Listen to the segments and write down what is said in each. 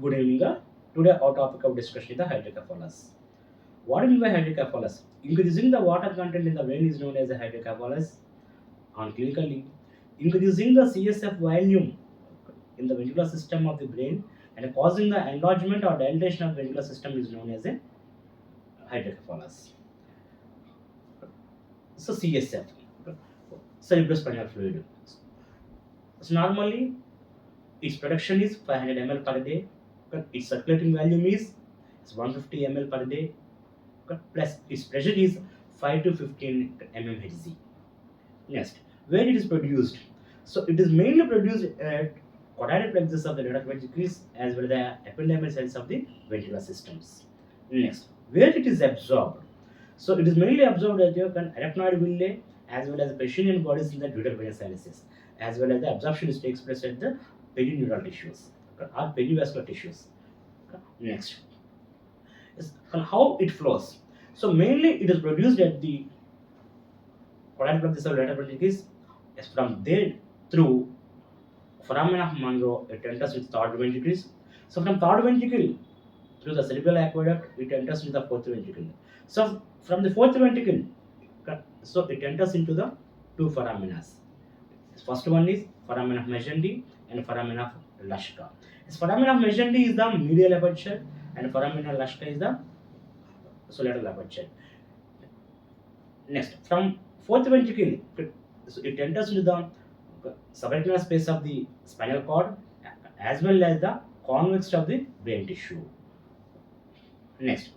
Good evening. Today our topic of discussion is the hydrocephalus. What do you mean by hydrocephalus? Increasing the water content in the brain is known as a hydrocephalus. On clinically, increasing the CSF volume in the ventricular system of the brain and causing the enlargement or dilatation of the ventricular system is known as a hydrocephalus. So CSF, cerebrospinal fluid. So normally its production is 500 ml per day. Its circulating volume is 150 ml per day. Plus its pressure is 5 to 15 mmHg. Next, where it is produced? So it is mainly produced at choroidal plexus of the neural ventricles as well as the ependymal cells of the ventricular systems. Next, where it is absorbed? So it is mainly absorbed at your arachnoid villi as well as the Pacinian bodies in the dural venous sinuses, as well as the absorption is takes place at the perineural tissues or perivascular tissues. Next, and how it flows. So mainly it is produced at the choroidal plexus of lateral ventricles. Yes, from there through foramen of Monroe, it enters into third ventricles. So from third ventricle through the cerebral aqueduct, it enters into the fourth ventricle. So from the fourth ventricle, so it enters into the two foramina. First one is foramen of Magendie and foramen of Lashka. This foramen of Magendie is the medial aperture and foramen of Lashka is the lateral aperture. Next, from fourth ventricle, so it enters into the subarachnoid space of the spinal cord as well as the convex of the brain tissue. Next,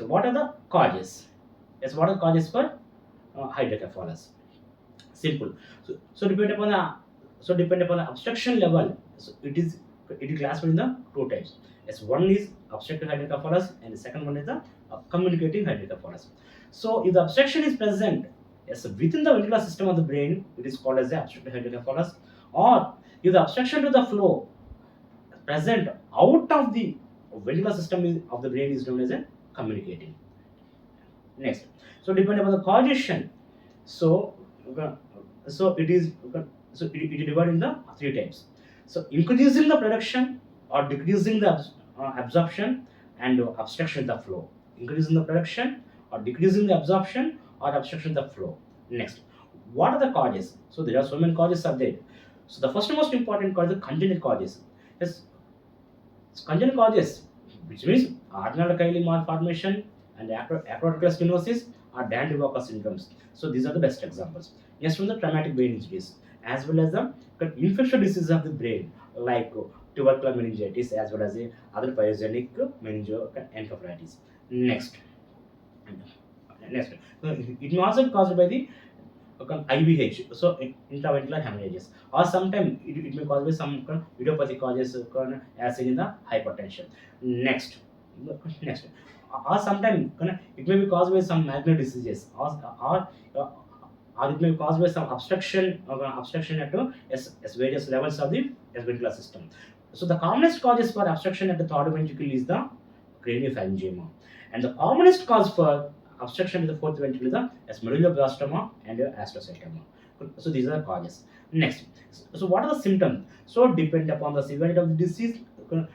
what are the causes? Yes, what are the causes for hydrocephalus? Simple. So depend upon the obstruction level. So it is classified in the two types. Yes, one is obstructive hydrocephalus and the second one is the communicating hydrocephalus. So if the obstruction is present, yes, within the ventricular system of the brain, it is called as the obstructive hydrocephalus. Or if the obstruction to the flow present out of the ventricular system of the brain is known as a communicating. Next, so depending upon the causation, so it is it is divided in the three types. So increasing the production or decreasing the absorption and obstruction the flow. Increasing the production or decreasing the absorption or obstruction the flow. Next, what are the causes? So there are so many causes are there. So the first most important cause is the congenital causes. Yes, congenital causes, which means Arnold-Chiari malformation and acrotical stenosis or Dan-Walker syndromes. So these are the best examples. Next, from the traumatic brain injuries, as well as the infectious diseases of the brain, like tubercular meningitis, as well as the other pyogenic meningoencephalitis. Next, next, it may also be caused by the IVH, so intraventricular hemorrhages, or sometimes it may cause by some idiopathic causes as seen in the hypertension. Next, next, or sometimes it may be caused by some magnetic diseases, or it may be caused by some obstruction at various levels of the ventricular system. So the commonest causes for obstruction at the third ventricle is the craniopharyngioma, and the commonest cause for obstruction in the fourth ventricle is the medulloblastoma and astrocytoma. So these are the causes. Next, so what are the symptoms? So depend upon the severity of the disease.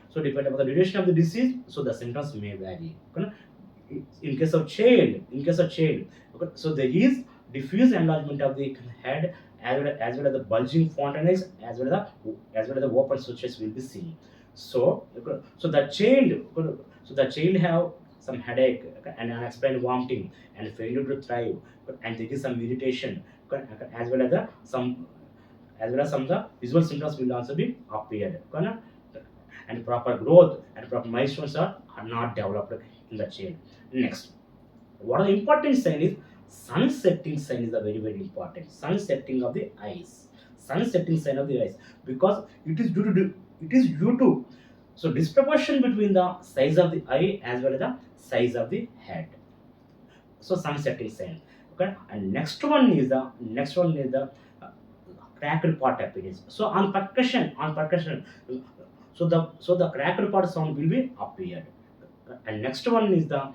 So depend upon the duration of the disease. So the symptoms may vary. In case of child, so there is diffuse enlargement of the head as well as the bulging fontanelles as well as the open sutures will be seen. So the child have some headache and unexplained vomiting and failure to thrive, and there is some irritation as well as some of the visual symptoms will also be appeared, and proper growth and proper milestones are not developed in the child. Next, what are the important sign is sun setting sign is a very very important. Sun setting of the eyes. Sun setting sign of the eyes, because it is due to so disproportion between the size of the eye as well as the size of the head. So sun setting sign. Okay, and next one is the uh, cracked part appearance. So on percussion, so the cracked part sound will be appeared. And next one is the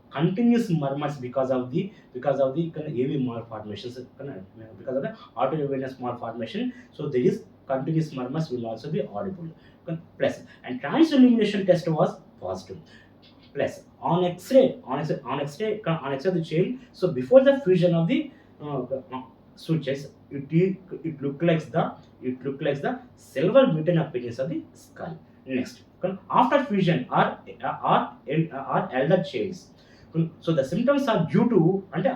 continuous murmurs because of the AV malformations, because of the autovenous malformation. So there is continuous murmurs will also be audible. Plus, and transillumination test was positive. Plus, on X-ray, on X-ray of the chain. So before the fusion of the switches, it look like the silver beaten appearance of the skull. Next, after fusion are elder chains. So the symptoms are due to and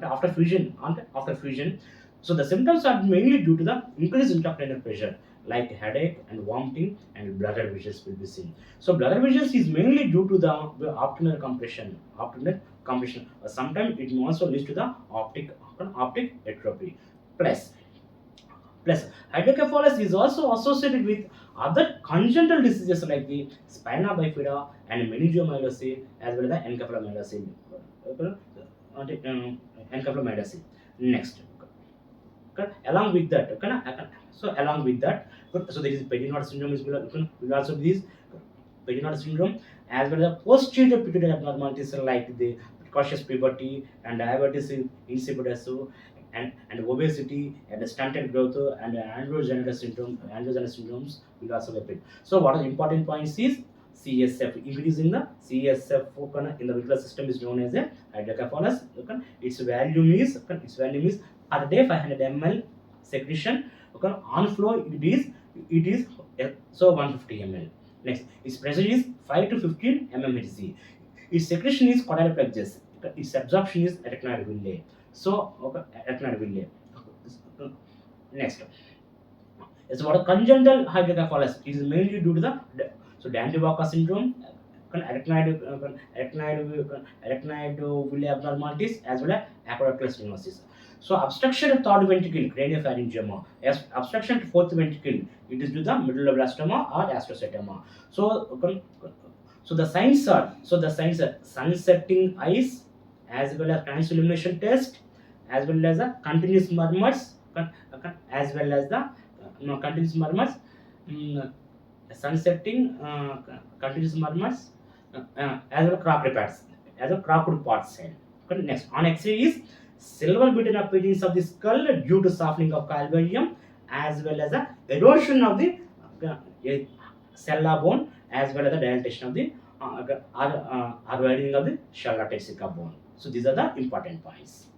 after fusion. So the symptoms are mainly due to the increased intracranial pressure, like headache and vomiting and blurred visions will be seen. So blurred visions is mainly due to the optical compression. Sometimes it may also lead to the optic atrophy. Plus, Plus, hydrocephalus is also associated with other congenital diseases like the spina bifida and meningomyelocele as well as the encephalomyelocele. Encephalomyelocele. Next, along with that, along with that, so there is Pediatric syndrome will also be this Pediatric syndrome as well as posterior pituitary abnormalities like the precocious puberty and diabetes insipidus and obesity and stunted growth and androgenesis syndromes will also appear. So what are the important points is CSF increase in the CSF in the ventricular system is known as a hydrocephalus. Its value is per day 500 ml secretion. On flow it is 150 ml. Next, its pressure is 5 to 15 mmHg. Its secretion is quadriplexus. Its absorption is arachnoid villi. So, arachnoid villi. Next, it's what a congenital hydrocephalus is mainly due to the Dandy-Walker syndrome, arachnoid villi abnormalities as well as aqueductal stenosis. So obstruction of third ventricle, craniopharyngioma. Yes, obstruction to fourth ventricle, it is due to the medulloblastoma or astrocytoma. So, the signs are sun-setting eyes, as well as transillumination test, as well as the continuous murmurs, as well as the continuous murmurs, mm, sun-setting continuous murmurs, as well as cropped parts, as a cropped part cell. Next, on X-ray is silver beaten appearance of the skull due to softening of calvarium, as well as the erosion of the sella bone, as well as the dilatation of the or widening of the Charlotte bone. So these are the important points.